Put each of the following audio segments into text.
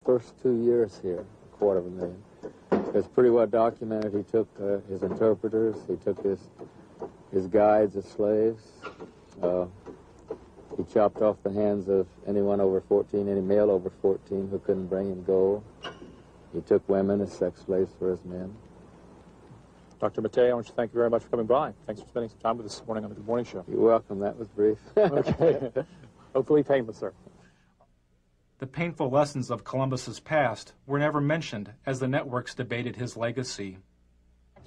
First 2 years here, $250,000. It's pretty well documented. He took his interpreters, he took his guides as slaves. He chopped off the hands of anyone over 14, any male over 14 who couldn't bring him gold. He took women as sex slaves for his men. Dr. Mattei, I want to thank you very much for coming by. Thanks for spending some time with us this morning on the Good Morning Show. You're welcome. That was brief. Okay. Hopefully painless, sir. The painful lessons of Columbus's past were never mentioned as the networks debated his legacy.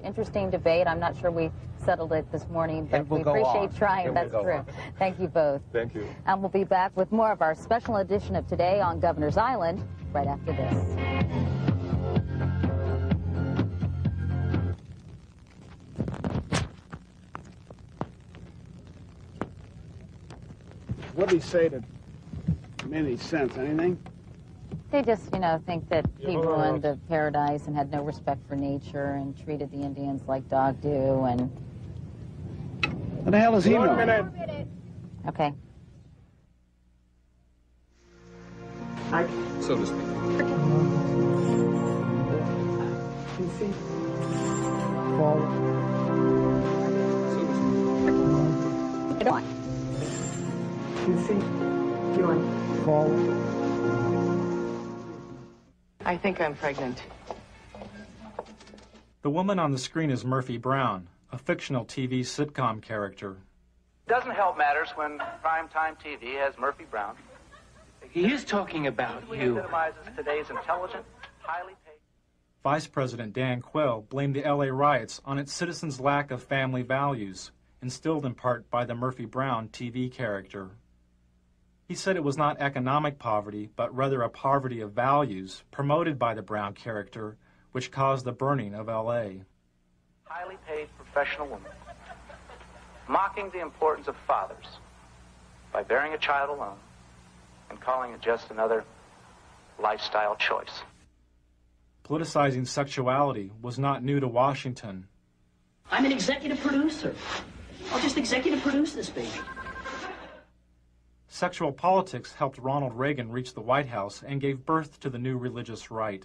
Interesting debate. I'm not sure we settled it this morning, but we appreciate trying. That's true. Thank you both. Thank you. And we'll be back with more of our special edition of Today on Governor's Island right after this. What did he say that made any sense? Anything? They just, think that he ruined the paradise and had no respect for nature and treated the Indians like dog do and... What the hell does he know? 1 minute. Okay. So to speak. You see? So to speak. Go on. You see? Forward. I think I'm pregnant. The woman on the screen is Murphy Brown, a fictional TV sitcom character. Doesn't help matters when primetime TV has Murphy Brown. He is talking about you. Epitomizes today's intelligent, highly paid... Vice President Dan Quayle blamed the LA riots on its citizens' lack of family values, instilled in part by the Murphy Brown TV character. He said it was not economic poverty, but rather a poverty of values promoted by the Brown character, which caused the burning of L.A. Highly paid professional woman, mocking the importance of fathers by bearing a child alone and calling it just another lifestyle choice. Politicizing sexuality was not new to Washington. I'm an executive producer. I'll just executive produce this baby. Sexual politics helped Ronald Reagan reach the White House and gave birth to the new religious right.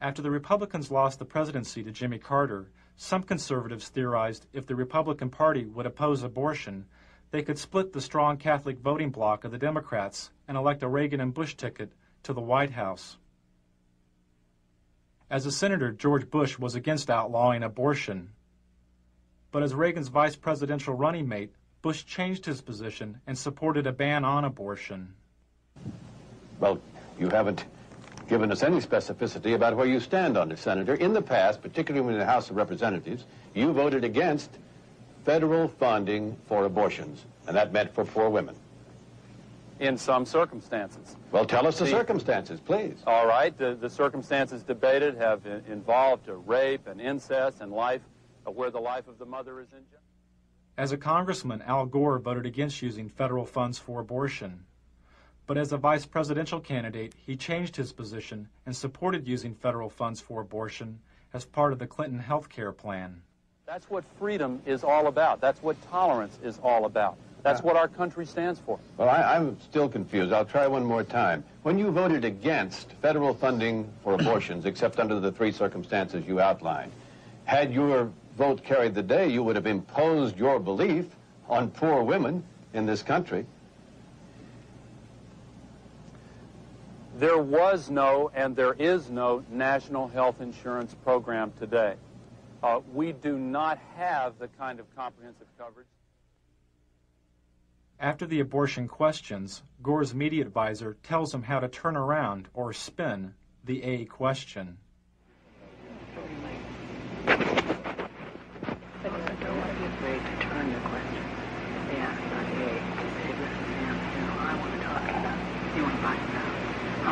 After the Republicans lost the presidency to Jimmy Carter, some conservatives theorized if the Republican Party would oppose abortion, they could split the strong Catholic voting bloc of the Democrats and elect a Reagan and Bush ticket to the White House. As a senator, George Bush was against outlawing abortion. But as Reagan's vice presidential running mate, Bush changed his position and supported a ban on abortion. Well, you haven't given us any specificity about where you stand on this, Senator. In the past, particularly in the House of Representatives, you voted against federal funding for abortions, and that meant for poor women. In some circumstances. Well, tell us the circumstances, please. All right. The circumstances debated have involved rape and incest and life, where the life of the mother is in jeopardy. As a congressman, Al Gore voted against using federal funds for abortion. But as a vice presidential candidate, he changed his position and supported using federal funds for abortion as part of the Clinton health care plan. That's what freedom is all about. That's what tolerance is all about. That's what our country stands for. Well, I'm still confused. I'll try one more time. When you voted against federal funding for abortions, except under the three circumstances you outlined, had your vote carried the day, you would have imposed your belief on poor women in this country. There was no and there is no national health insurance program today. We do not have the kind of comprehensive coverage. After the abortion questions, Gore's media advisor tells him how to turn around or spin the A question. I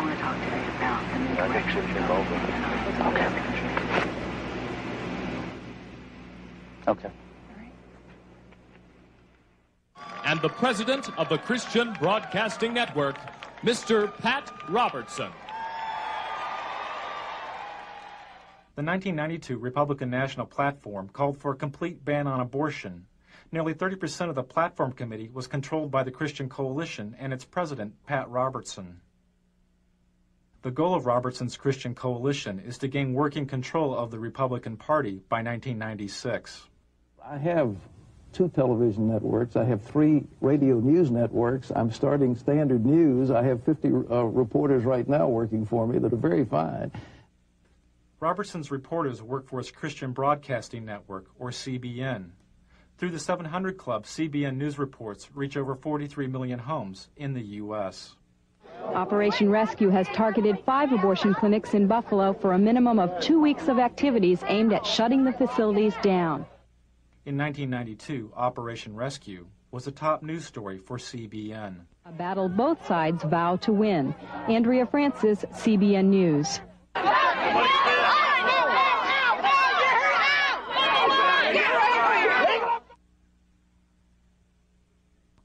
want to talk today about the new direction Okay. And the president of the Christian Broadcasting Network, Mr. Pat Robertson. The 1992 Republican National Platform called for a complete ban on abortion, Nearly 30% of the platform committee was controlled by the Christian Coalition and its president, Pat Robertson. The goal of Robertson's Christian Coalition is to gain working control of the Republican Party by 1996. I have 2 television networks. I have 3 radio news networks. I'm starting Standard News. I have 50 reporters right now working for me that are very fine. Robertson's reporters work for his Christian Broadcasting Network, or CBN. Through the 700 Club, CBN News reports reach over 43 million homes in the U.S. Operation Rescue has targeted 5 abortion clinics in Buffalo for a minimum of 2 weeks of activities aimed at shutting the facilities down. In 1992, Operation Rescue was a top news story for CBN. A battle both sides vow to win. Andrea Francis, CBN News.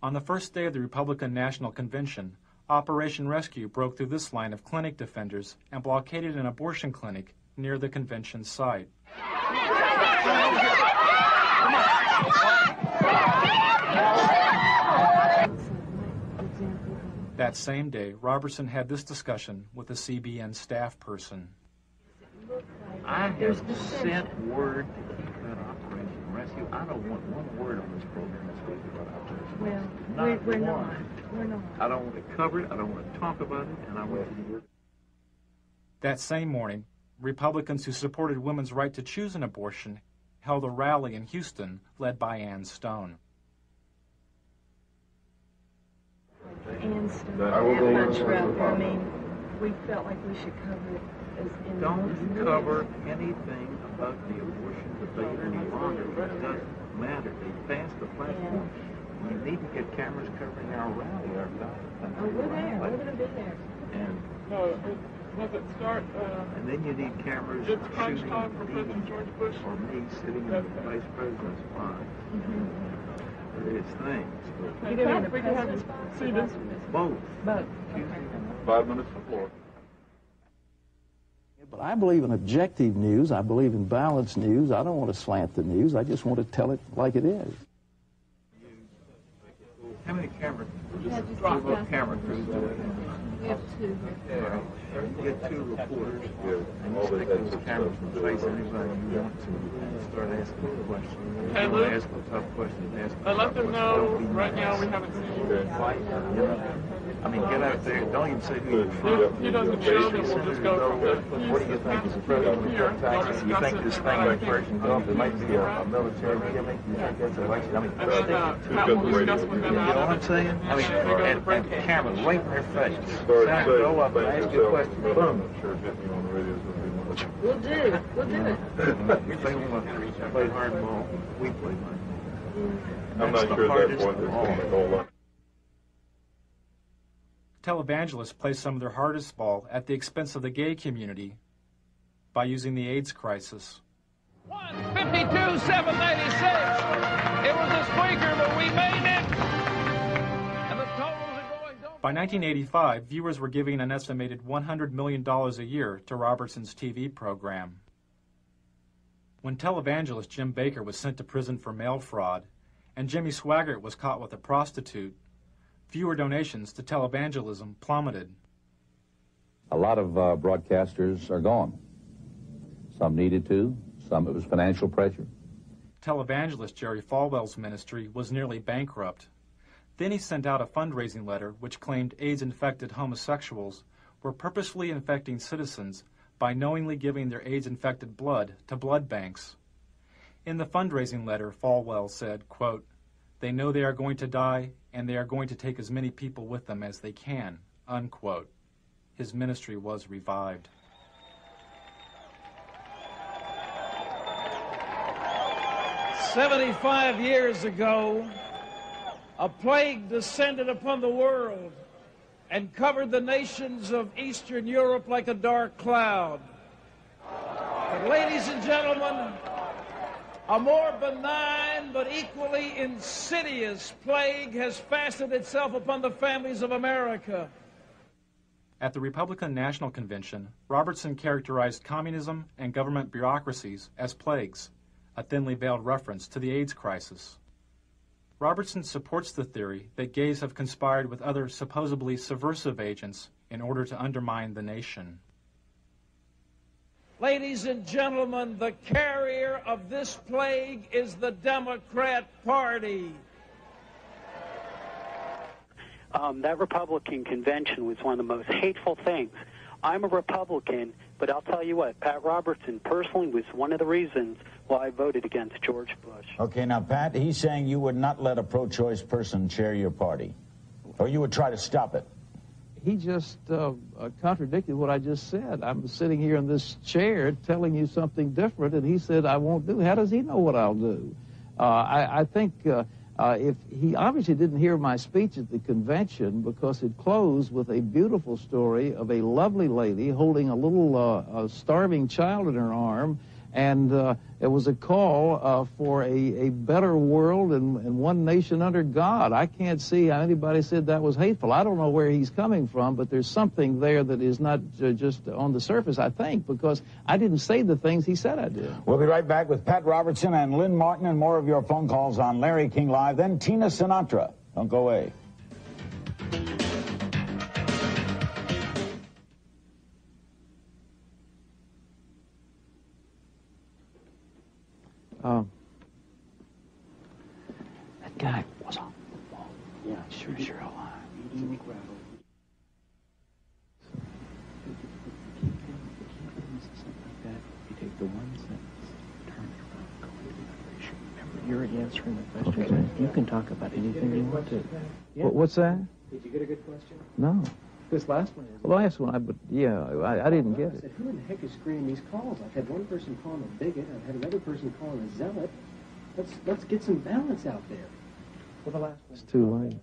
On the first day of the Republican National Convention, Operation Rescue broke through this line of clinic defenders and blockaded an abortion clinic near the convention site. That same day, Robertson had this discussion with a CBN staff person. I have sent word to keep that Operation Rescue. I don't want one word on this program this week about Operation Rescue. Well, we're not. We're not. I don't want to cover it. I don't want to talk about it. And I want you to work. That same morning, Republicans who supported women's right to choose an abortion held a rally in Houston led by Ann Stone. Ann Stone, I'm not sure out there. I mean, we felt like we should cover it as in Don't cover anything about the abortion debate any longer. It doesn't matter. They passed the platform. You need to get cameras covering our rally, our diet. Oh, we're there. We're going to be there. And does it start? And then you need cameras It's crunch shooting time for President George Bush. or me sitting in the vice president's spot. Various things. You didn't have the president's spot? Both. Both. 5 minutes before. But I believe in objective news. I believe in balanced news. I don't want to slant the news. I just want to tell it like it is. How many camera camera crews do we have? We have 2. All right. You get 2 reporters, and you stick those cameras in face anybody you want to start asking a question. Hey, You Luke. want to ask a tough question, ask a Let tough them question. know Don't be right now nice. we haven't seen you. You know? I mean, get out there. Don't even say who you're from. He doesn't show, then we'll just go from the What do you think is the president of the taxes? You think this thing by Persian Gulf, there might be a military killing? You think that's election? I mean, And then Pat will discuss with them you know what I'm saying? I mean, and the camera right in their face. Senator, go up and ask you a question. Boom. We'll do. We'll do it. If they want to play hardball, we play hardball. I'm not sure at that point there's going to go on. Televangelists play some of their hardest ball at the expense of the gay community by using the AIDS crisis. 52, 786. It was a squeaker, but we made it. And the totals are going. By 1985, viewers were giving an estimated $100 million a year to Robertson's TV program. When televangelist Jim Bakker was sent to prison for mail fraud, and Jimmy Swaggart was caught with a prostitute, viewer donations to televangelism plummeted. A lot of broadcasters are gone. Some needed to, some it was financial pressure. Televangelist Jerry Falwell's ministry was nearly bankrupt. Then he sent out a fundraising letter which claimed AIDS-infected homosexuals were purposefully infecting citizens by knowingly giving their AIDS-infected blood to blood banks. In the fundraising letter, Falwell said, quote, "They know they are going to die, and they are going to take as many people with them as they can," unquote. His ministry was revived. "75 years ago, a plague descended upon the world and covered the nations of Eastern Europe like a dark cloud. But ladies and gentlemen, a more benign but equally insidious plague has fastened itself upon the families of America. At the Republican National Convention, Robertson characterized communism and government bureaucracies as plagues, a thinly veiled reference to the AIDS crisis. Robertson supports the theory that gays have conspired with other supposedly subversive agents in order to undermine the nation. Ladies and gentlemen, the carrier of this plague is the Democrat Party. That Republican convention was one of the most hateful things. I'm a Republican, but I'll tell you what, Pat Robertson personally was one of the reasons why I voted against George Bush. Okay, now, Pat, he's saying you would not let a pro-choice person chair your party, or you would try to stop it. He just contradicted what I just said. I'm sitting here in this chair telling you something different, and he said I won't do it. How does he know what I'll do? I think if he obviously didn't hear my speech at the convention, because it closed with a beautiful story of a lovely lady holding a little starving child in her arm, and it was a call for a better world and one nation under God. I can't see how anybody said that was hateful. I don't know where he's coming from, but there's something there that is not just on the surface, I think, because I didn't say the things he said I did. We'll be right back with Pat Robertson and Lynn Martin and more of your phone calls on Larry King Live, then Tina Sinatra. Don't go away. That guy was on the wall. Yeah, sure alive. You take the one sentence, turn it around, go into the issue. Remember, you're answering the questions. Okay. You can talk about anything you want to. Yeah. What's that? Did you get a good question? No. This last one is. The last one, I didn't get I it. said, who in the heck is screening these calls? I've had one person call him a bigot. I've had another person call him a zealot. Let's get some balance out there. Well, the last one. It's too late.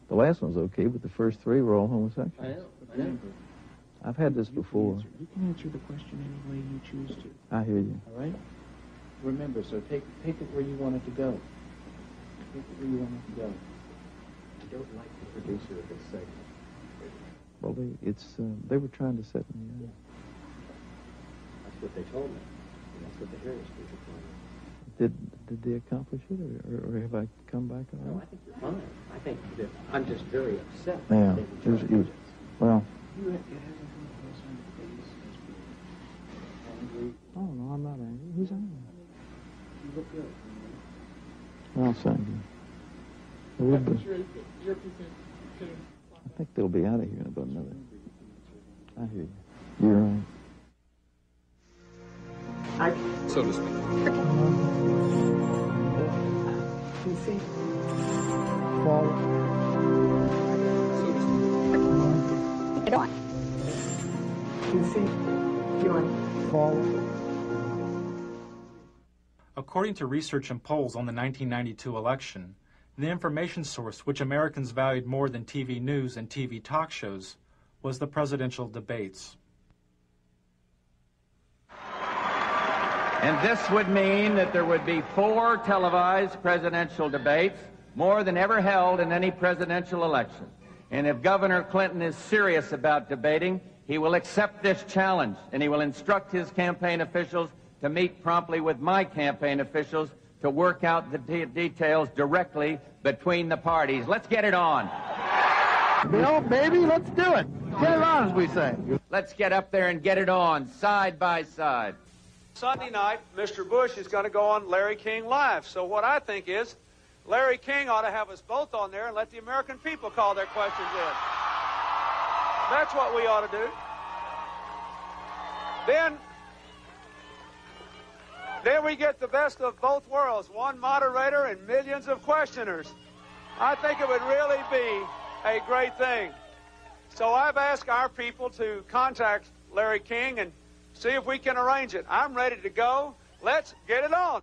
The last one's okay, but the first three were all homosexuals. I know. I've had this before. You can answer the question any way you choose to. I hear you. All right? Remember, so take it where you want it to go. Take it where you want it to go. I don't like the producer of this segment. Well, they were trying to set me up. That's what they told me. And that's what the Harris people told me. Did they accomplish it, or have I come back on it? No, I think you're fine. I think that I'm just very upset. Yeah. Well. You haven't come across on your face as being angry. Oh, no, I'm not angry. Who's angry? You look good. Well, thank you. I think they'll be out of here in about another. I hear you. You're right. So to speak. PC. Fall. Get on. PC. Join. Fall. According to research and polls on the 1992 election, the information source which Americans valued more than TV news and TV talk shows was the presidential debates. And this would mean that there would be 4 televised presidential debates, more than ever held in any presidential election. And if Governor Clinton is serious about debating, he will accept this challenge, and he will instruct his campaign officials to meet promptly with my campaign officials to work out the details directly between the parties. Let's get it on. Bill, baby, let's do it. Get it on, as we say. Let's get up there and get it on, side by side. Sunday night, Mr. Bush is going to go on Larry King Live. So what I think is, Larry King ought to have us both on there and let the American people call their questions in. That's what we ought to do. Then we get the best of both worlds, one moderator and millions of questioners. I think it would really be a great thing. So I've asked our people to contact Larry King and see if we can arrange it. I'm ready to go. Let's get it on.